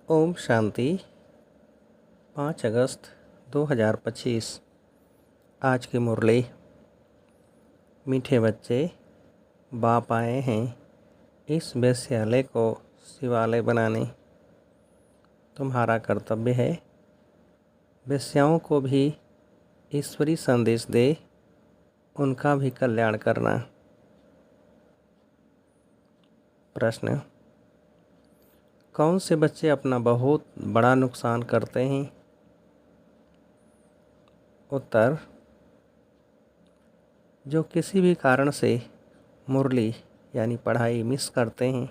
ओम शांति। 5 अगस्त 2025। आज की मुरली। मीठे बच्चे, बाप आए हैं इस वेश्यालय को शिवालय बनाने। तुम्हारा कर्तव्य है वेश्याओं को भी ईश्वरी संदेश दे, उनका भी कल्याण करना। प्रश्न: कौन से बच्चे अपना बहुत बड़ा नुकसान करते हैं? उत्तर: जो किसी भी कारण से मुरली यानी पढ़ाई मिस करते हैं,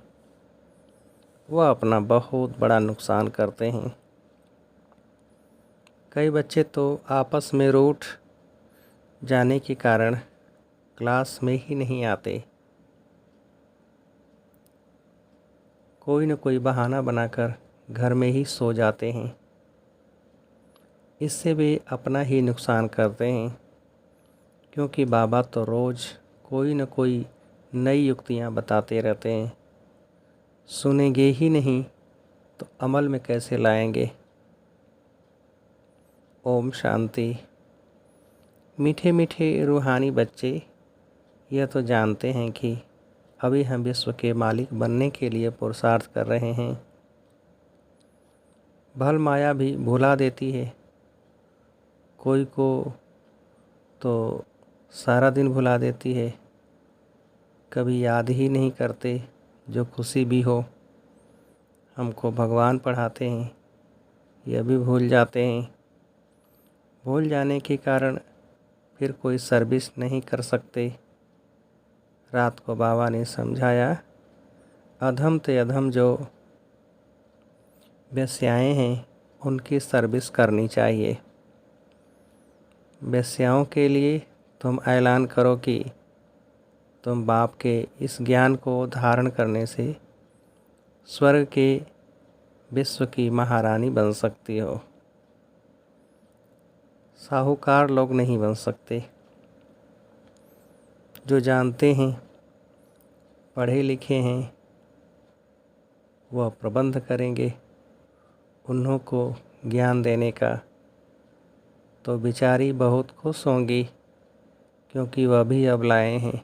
वह अपना बहुत बड़ा नुकसान करते हैं। कई बच्चे तो आपस में रूठ जाने के कारण क्लास में ही नहीं आते। कोई न कोई बहाना बनाकर घर में ही सो जाते हैं। इससे वे अपना ही नुकसान करते हैं, क्योंकि बाबा तो रोज़ कोई न कोई नई युक्तियाँ बताते रहते हैं। सुनेंगे ही नहीं तो अमल में कैसे लाएंगे? ओम शांति। मीठे मीठे रूहानी बच्चे यह तो जानते हैं कि अभी हम विश्व के मालिक बनने के लिए पुरुषार्थ कर रहे हैं। भल माया भी भुला देती है। कोई को तो सारा दिन भुला देती है। कभी याद ही नहीं करते जो खुशी भी हो। हमको भगवान पढ़ाते हैं, यह भी भूल जाते हैं। भूल जाने के कारण फिर कोई सर्विस नहीं कर सकते। रात को बाबा ने समझाया, अधम ते अधम जो वेश्याएँ हैं उनकी सर्विस करनी चाहिए। वेश्याओं के लिए तुम ऐलान करो कि तुम बाप के इस ज्ञान को धारण करने से स्वर्ग के विश्व की महारानी बन सकती हो। साहूकार लोग नहीं बन सकते। जो जानते हैं, पढ़े लिखे हैं, वह प्रबंध करेंगे। उन्हों को ज्ञान देने का तो बेचारी बहुत खुश होंगी, क्योंकि वह भी अब लाए हैं।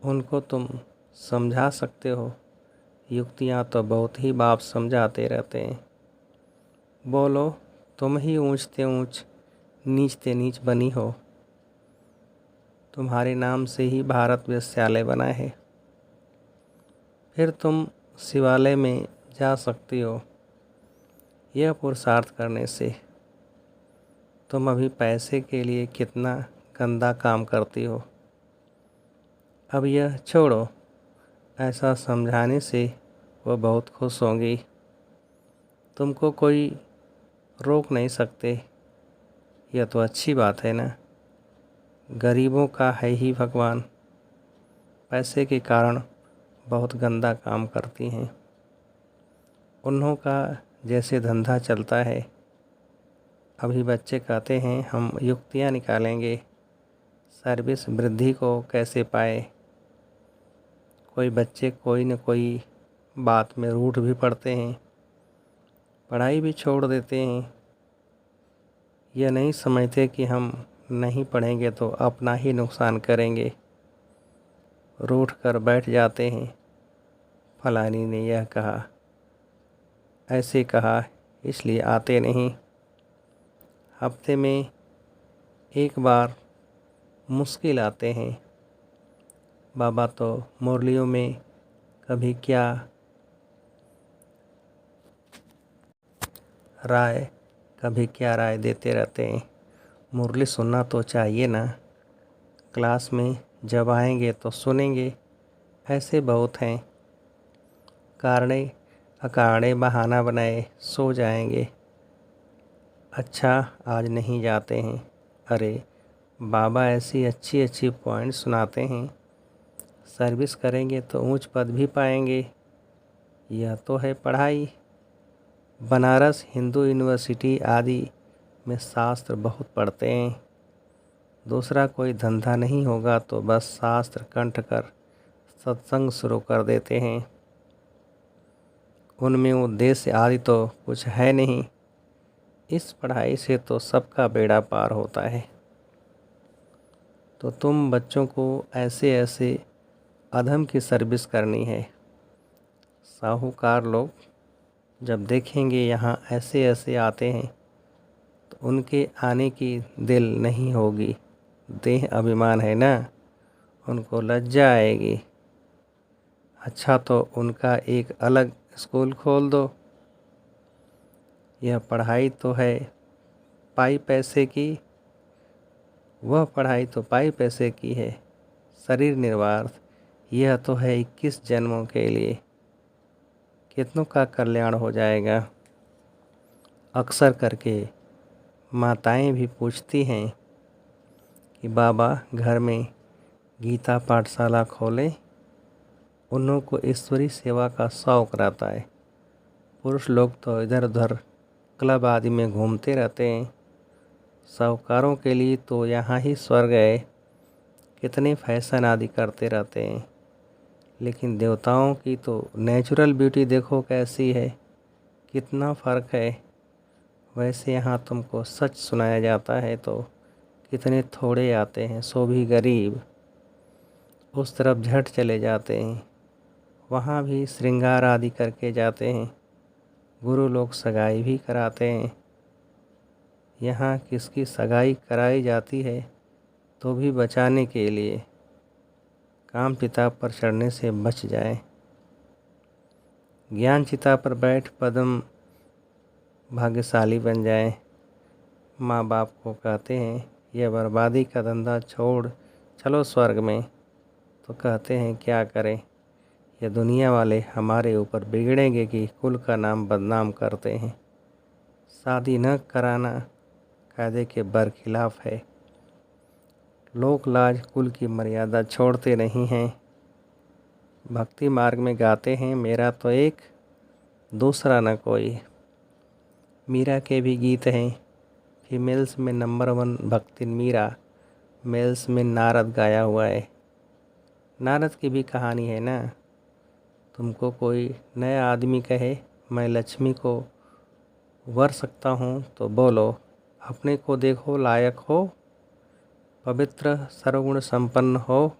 उनको तुम समझा सकते हो। युक्तियाँ तो बहुत ही बाप समझाते रहते हैं। बोलो, तुम ही ऊंचते ऊंच नीचते नीच बनी हो। तुम्हारे नाम से ही भारत वेश्यालय बना है। फिर तुम शिवालय में जा सकती हो। यह पुरुषार्थ करने से तुम अभी पैसे के लिए कितना गंदा काम करती हो। अब यह छोड़ो। ऐसा समझाने से वह बहुत खुश होंगी। तुमको कोई रोक नहीं सकते। यह तो अच्छी बात है ना। गरीबों का है ही भगवान। पैसे के कारण बहुत गंदा काम करती हैं। उन्हों का जैसे धंधा चलता है। अभी बच्चे कहते हैं हम युक्तियाँ निकालेंगे, सर्विस वृद्धि को कैसे पाए। कोई बच्चे कोई न कोई बात में रूठ भी पड़ते हैं, पढ़ाई भी छोड़ देते हैं। यह नहीं समझते कि हम नहीं पढ़ेंगे तो अपना ही नुकसान करेंगे। रूठ कर बैठ जाते हैं। फलानी ने यह कहा, ऐसे कहा, इसलिए आते नहीं। हफ्ते में एक बार मुश्किल आते हैं। बाबा तो मुरलियों में कभी क्या राय कभी क्या राय देते रहते हैं। मुरली सुनना तो चाहिए ना। क्लास में जब आएंगे तो सुनेंगे। ऐसे बहुत हैं, कारणे अकारणे बहाना बनाए सो जाएंगे। अच्छा, आज नहीं जाते हैं। अरे, बाबा ऐसी अच्छी अच्छी पॉइंट सुनाते हैं। सर्विस करेंगे तो ऊंच पद भी पाएंगे। यह तो है पढ़ाई। बनारस हिंदू यूनिवर्सिटी आदि में शास्त्र बहुत पढ़ते हैं। दूसरा कोई धंधा नहीं होगा तो बस शास्त्र कंठ कर सत्संग शुरू कर देते हैं। उनमें उद्देश्य आदि तो कुछ है नहीं। इस पढ़ाई से तो सबका बेड़ा पार होता है। तो तुम बच्चों को ऐसे ऐसे अधम की सर्विस करनी है। साहूकार लोग जब देखेंगे यहाँ ऐसे ऐसे आते हैं तो उनके आने की दिल नहीं होगी। देह अभिमान है ना, उनको लज्जा आएगी। अच्छा तो उनका एक अलग स्कूल खोल दो। यह पढ़ाई तो है पाई पैसे की, वह पढ़ाई तो पाई पैसे की है। शरीर निर्वार्थ, यह तो है 21 जन्मों के लिए। कितनों का कल्याण हो जाएगा। अक्सर करके माताएं भी पूछती हैं कि बाबा घर में गीता पाठशाला खोलें। उन्हों को ईश्वरी सेवा का शौक़ रहता है। पुरुष लोग तो इधर उधर क्लब आदि में घूमते रहते हैं। साहूकारों के लिए तो यहाँ ही स्वर्ग है। कितने फैशन आदि करते रहते हैं, लेकिन देवताओं की तो नेचुरल ब्यूटी देखो कैसी है, कितना फ़र्क है। वैसे यहाँ तुमको सच सुनाया जाता है तो कितने थोड़े आते हैं, सो भी गरीब। उस तरफ झट चले जाते हैं, वहाँ भी श्रृंगार आदि करके जाते हैं। गुरु लोग सगाई भी कराते हैं। यहाँ किसकी सगाई कराई जाती है तो भी बचाने के लिए, काम पिता पर चढ़ने से बच जाए। ज्ञान चिता पर बैठ पद्म भाग्यशाली बन जाए। माँ बाप को कहते हैं यह बर्बादी का धंधा छोड़ चलो स्वर्ग में, तो कहते हैं क्या करें, ये दुनिया वाले हमारे ऊपर बिगड़ेंगे कि कुल का नाम बदनाम करते हैं। शादी न कराना कायदे के बरखिलाफ़ है। लोक लाज कुल की मर्यादा छोड़ते नहीं हैं। भक्ति मार्ग में गाते हैं मेरा तो एक दूसरा न कोई। मीरा के भी गीत हैं। फीमेल्स में नंबर 1 भक्ति मीरा, मेल्स में नारद गाया हुआ है। नारद की भी कहानी है ना। तुमको कोई नया आदमी कहे मैं लक्ष्मी को वर सकता हूँ तो बोलो अपने को देखो लायक हो, पवित्र सर्वगुण संपन्न हो।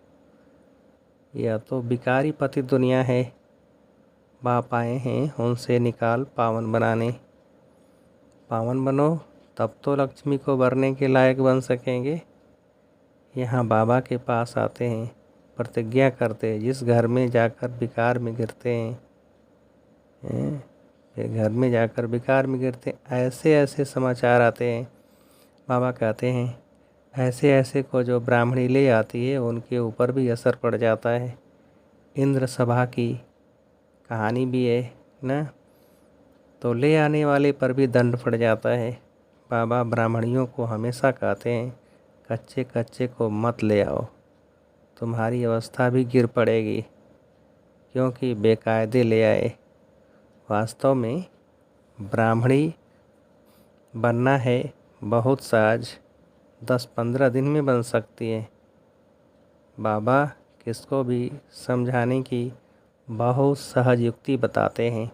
यह तो बिकारी पति दुनिया है। बाप आए हैं उनसे निकाल पावन बनाने। पावन बनो तब तो लक्ष्मी को वरने के लायक बन सकेंगे। यहाँ बाबा के पास आते हैं, प्रतिज्ञा करते हैं, जिस घर में जाकर विकार में गिरते हैं, फिर घर में जाकर विकार में गिरते ऐसे ऐसे समाचार आते हैं। बाबा कहते हैं ऐसे ऐसे को जो ब्राह्मणी ले आती है उनके ऊपर भी असर पड़ जाता है। इंद्र सभा की कहानी भी है ना, तो ले आने वाले पर भी दंड पड़ जाता है। बाबा ब्राह्मणियों को हमेशा कहते हैं कच्चे कच्चे को मत ले आओ, तुम्हारी अवस्था भी गिर पड़ेगी, क्योंकि बेकायदे ले आए। वास्तव में ब्राह्मणी बनना है बहुत सहज, 10-15 दिन में बन सकती है। बाबा किसको भी समझाने की बहुत सहज युक्ति बताते हैं।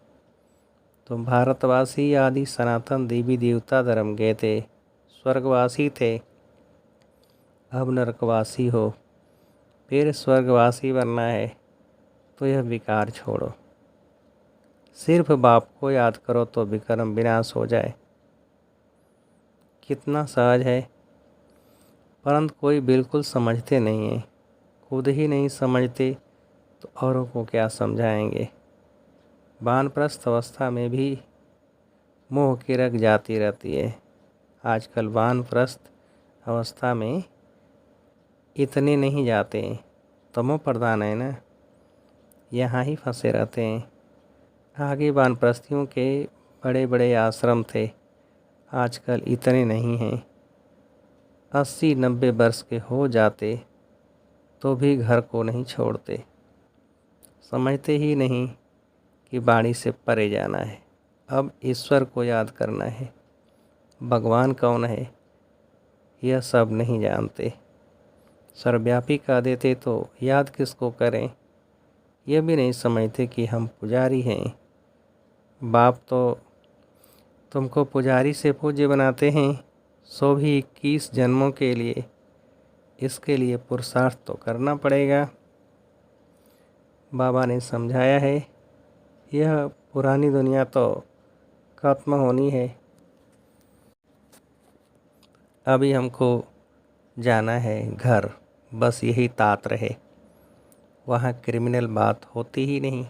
तुम भारतवासी आदि सनातन देवी देवता धर्म गए थे, स्वर्गवासी थे, अब नरकवासी हो, फिर स्वर्गवासी बनना है तो यह विकार छोड़ो। सिर्फ बाप को याद करो तो विक्रम विनाश हो जाए। कितना सहज है, परंतु कोई बिल्कुल समझते नहीं है। खुद ही नहीं समझते तो औरों को क्या समझाएंगे। वानप्रस्थ अवस्था में भी मोह की रग जाती रहती है। आजकल वानप्रस्थ अवस्था में इतने नहीं जाते, तमो प्रधान है ना, यहाँ ही फंसे रहते हैं। आगे वानप्रस्थियों के बड़े बड़े आश्रम थे, आजकल इतने नहीं हैं। 80-90 वर्ष के हो जाते तो भी घर को नहीं छोड़ते। समझते ही नहीं कि वाणी से परे जाना है, अब ईश्वर को याद करना है। भगवान कौन है यह सब नहीं जानते। सर्वव्यापी कह देते तो याद किसको करें। यह भी नहीं समझते कि हम पुजारी हैं, बाप तो तुमको पुजारी से पूज्य बनाते हैं, सो भी 21 जन्मों के लिए। इसके लिए पुरुषार्थ तो करना पड़ेगा। बाबा ने समझाया है, यह पुरानी दुनिया तो खत्म होनी है। अभी हमको जाना है घर, बस यही तात रहे। वहाँ क्रिमिनल बात होती ही नहीं।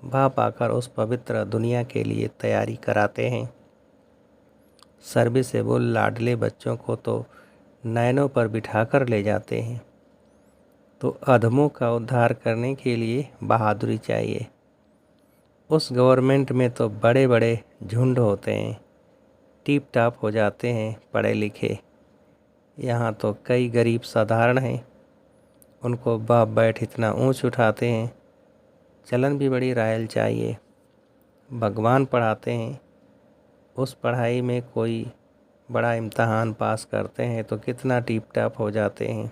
बाप आकर उस पवित्र दुनिया के लिए तैयारी कराते हैं। सर्विसेबल लाडले बच्चों को तो नैनों पर बिठाकर ले जाते हैं। तो अधमों का उद्धार करने के लिए बहादुरी चाहिए। उस गवर्नमेंट में तो बड़े बड़े झुंड होते हैं, टिप टाप हो जाते हैं पढ़े लिखे। यहाँ तो कई गरीब साधारण हैं, उनको बाप बैठ इतना ऊंच उठाते हैं। चलन भी बड़ी रायल चाहिए। भगवान पढ़ाते हैं, उस पढ़ाई में कोई बड़ा इम्तहान पास करते हैं तो कितना टिप टाप हो जाते हैं।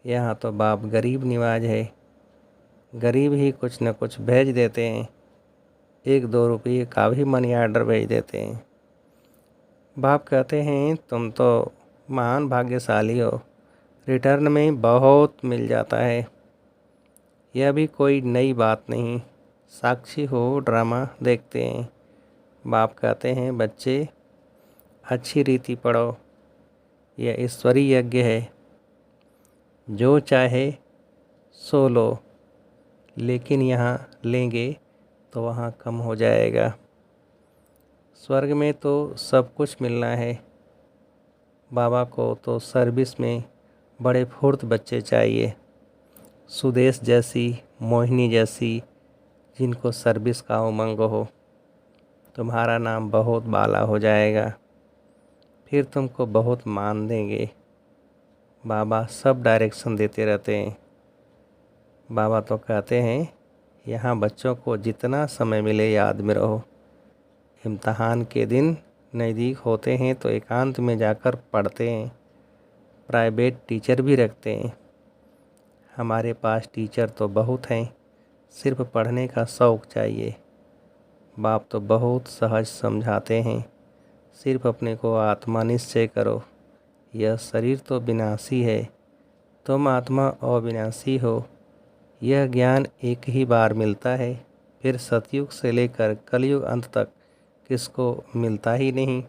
यहाँ तो बाप गरीब निवाज है, गरीब ही कुछ न कुछ भेज देते हैं। 1-2 रुपये का भी मनी आर्डर भेज देते हैं। बाप कहते हैं तुम तो महान भाग्यशाली हो, रिटर्न में बहुत मिल जाता है। यह भी कोई नई बात नहीं, साक्षी हो ड्रामा देखते हैं। बाप कहते हैं बच्चे अच्छी रीति पढ़ो, यह ईश्वरीय यज्ञ है। जो चाहे सो लो, लेकिन यहाँ लेंगे तो वहाँ कम हो जाएगा। स्वर्ग में तो सब कुछ मिलना है। बाबा को तो सर्विस में बड़े फुर्त बच्चे चाहिए, सुदेश जैसी, मोहिनी जैसी, जिनको सर्विस का उमंग हो। तुम्हारा नाम बहुत बाला हो जाएगा, फिर तुमको बहुत मान देंगे। बाबा सब डायरेक्शन देते रहते हैं। बाबा तो कहते हैं यहाँ बच्चों को जितना समय मिले याद में रहो। इम्तहान के दिन नज़दीक होते हैं तो एकांत में जाकर पढ़ते हैं। प्राइवेट टीचर भी रखते हैं। हमारे पास टीचर तो बहुत हैं, सिर्फ पढ़ने का शौक़ चाहिए। बाप तो बहुत सहज समझाते हैं, सिर्फ अपने को आत्मा निश्चय करो। यह शरीर तो विनाशी है, तुम आत्मा अविनाशी हो। यह ज्ञान एक ही बार मिलता है, फिर सतयुग से लेकर कलयुग अंत तक किसको मिलता ही नहीं,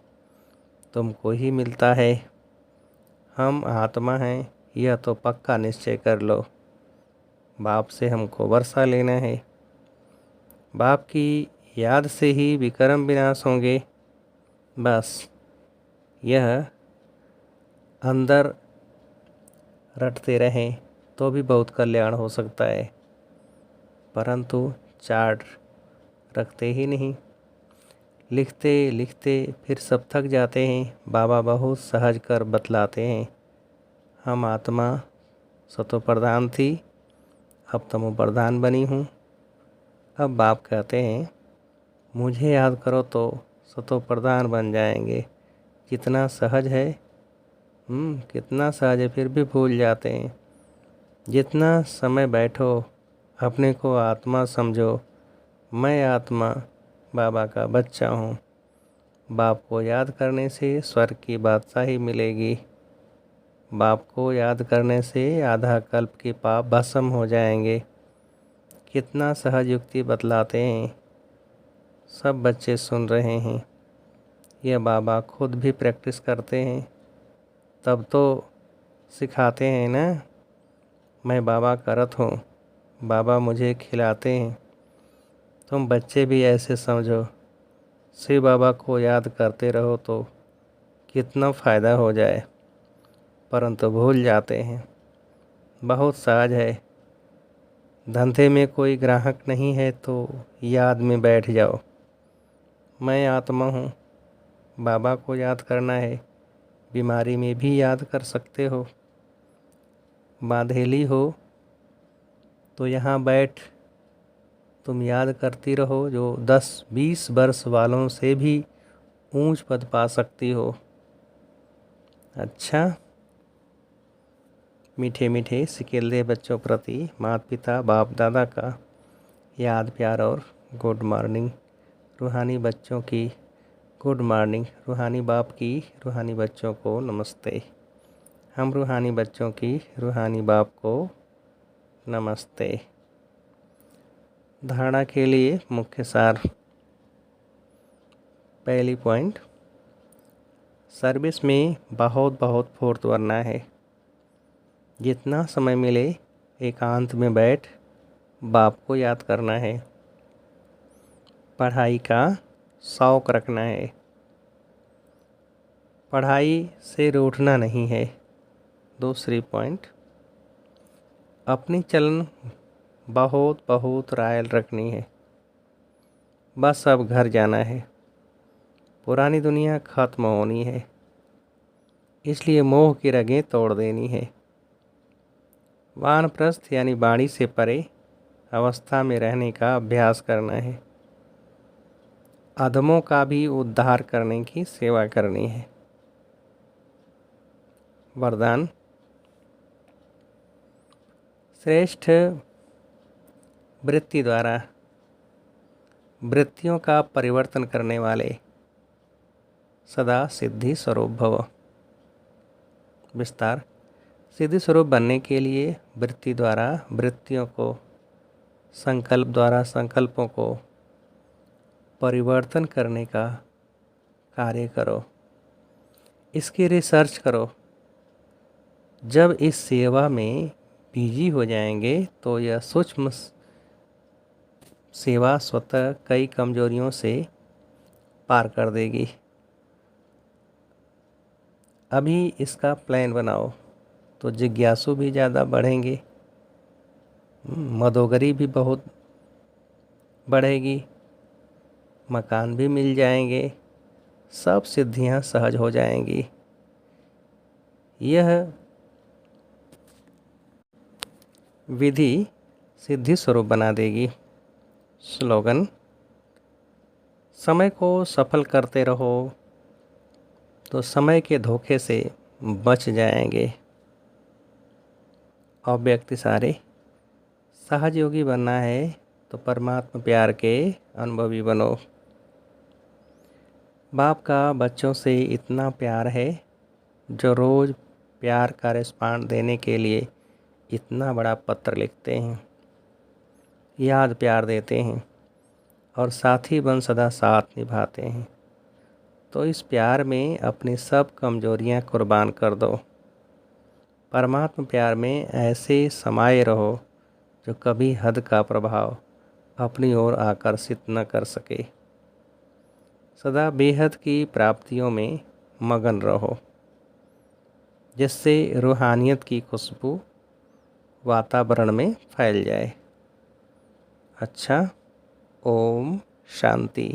तुमको ही मिलता है। हम आत्मा हैं, यह तो पक्का निश्चय कर लो। बाप से हमको वर्षा लेना है। बाप की याद से ही विक्रम विनाश होंगे। बस यह अंदर रटते रहें तो भी बहुत कल्याण हो सकता है, परंतु चार्ट रखते ही नहीं। लिखते लिखते फिर सब थक जाते हैं। बाबा बहुत सहज कर बतलाते हैं, हम आत्मा सतो प्रधान थी, अब तमो प्रधान बनी हूँ। अब बाप कहते हैं मुझे याद करो तो सतो प्रधान बन जाएंगे। कितना सहज है, कितना सहज है, फिर भी भूल जाते हैं। जितना समय बैठो अपने को आत्मा समझो। मैं आत्मा बाबा का बच्चा हूँ। बाप को याद करने से स्वर्ग की बादशाही मिलेगी। बाप को याद करने से आधा कल्प के पाप भस्म हो जाएंगे। कितना सहज युक्ति बतलाते हैं, सब बच्चे सुन रहे हैं। यह बाबा खुद भी प्रैक्टिस करते हैं, तब तो सिखाते हैं ना। मैं बाबा का रथ हूँ, बाबा मुझे खिलाते हैं। तुम बच्चे भी ऐसे समझो, शिव बाबा को याद करते रहो तो कितना फ़ायदा हो जाए, परंतु भूल जाते हैं। बहुत सहज है, धंधे में कोई ग्राहक नहीं है तो याद में बैठ जाओ। मैं आत्मा हूँ, बाबा को याद करना है। बीमारी में भी याद कर सकते हो। बांधेली हो तो यहाँ बैठ तुम याद करती रहो, जो 10-20 वर्ष वालों से भी ऊंच पद पा सकती हो। अच्छा, मीठे मीठे सिकेल्दे बच्चों प्रति माता पिता बाप दादा का याद प्यार और गुड मॉर्निंग। रूहानी बच्चों की गुड मॉर्निंग। रूहानी बाप की रूहानी बच्चों को नमस्ते। हम रूहानी बच्चों की रूहानी बाप को नमस्ते। धारणा के लिए मुख्य सार। पहली पॉइंट, सर्विस में बहुत फुर्त बनना है। जितना समय मिले एकांत में बैठ बाप को याद करना है। पढ़ाई का शौक़ रखना है। पढ़ाई से रूठना नहीं है। दूसरी पॉइंट, अपनी चलन बहुत रायल रखनी है। बस अब घर जाना है। पुरानी दुनिया ख़त्म होनी है, इसलिए मोह की रगें तोड़ देनी है। वानप्रस्थ यानी वाणी से परे अवस्था में रहने का अभ्यास करना है। अधमों का भी उद्धार करने की सेवा करनी है। वरदान, श्रेष्ठ वृत्ति द्वारा वृत्तियों का परिवर्तन करने वाले सदा सिद्धि स्वरूप भव। विस्तार, सिद्धि स्वरूप बनने के लिए वृत्ति द्वारा वृत्तियों को, संकल्प द्वारा संकल्पों को परिवर्तन करने का कार्य करो। इसकी रिसर्च करो। जब इस सेवा में बिजी हो जाएंगे तो यह सूक्ष्म सेवा स्वतः कई कमजोरियों से पार कर देगी। अभी इसका प्लान बनाओ तो जिज्ञासु भी ज़्यादा बढ़ेंगे, मदोगरी भी बहुत बढ़ेगी, मकान भी मिल जाएंगे, सब सिद्धियां सहज हो जाएंगी। यह विधि सिद्धि स्वरूप बना देगी। स्लोगन, समय को सफल करते रहो तो समय के धोखे से बच जाएंगे। अव्यक्त सारे, सहज योगी बनना है तो परमात्मा प्यार के अनुभवी बनो। बाप का बच्चों से इतना प्यार है जो रोज़ प्यार का रिस्पांड देने के लिए इतना बड़ा पत्र लिखते हैं, याद प्यार देते हैं और साथी बन सदा साथ निभाते हैं। तो इस प्यार में अपनी सब कमजोरियां कुर्बान कर दो। परमात्मा प्यार में ऐसे समाये रहो जो कभी हद का प्रभाव अपनी ओर आकर्षित न कर सके। सदा बेहद की प्राप्तियों में मगन रहो, जिससे रूहानियत की खुशबू वातावरण में फैल जाए। अच्छा, ओम शांति।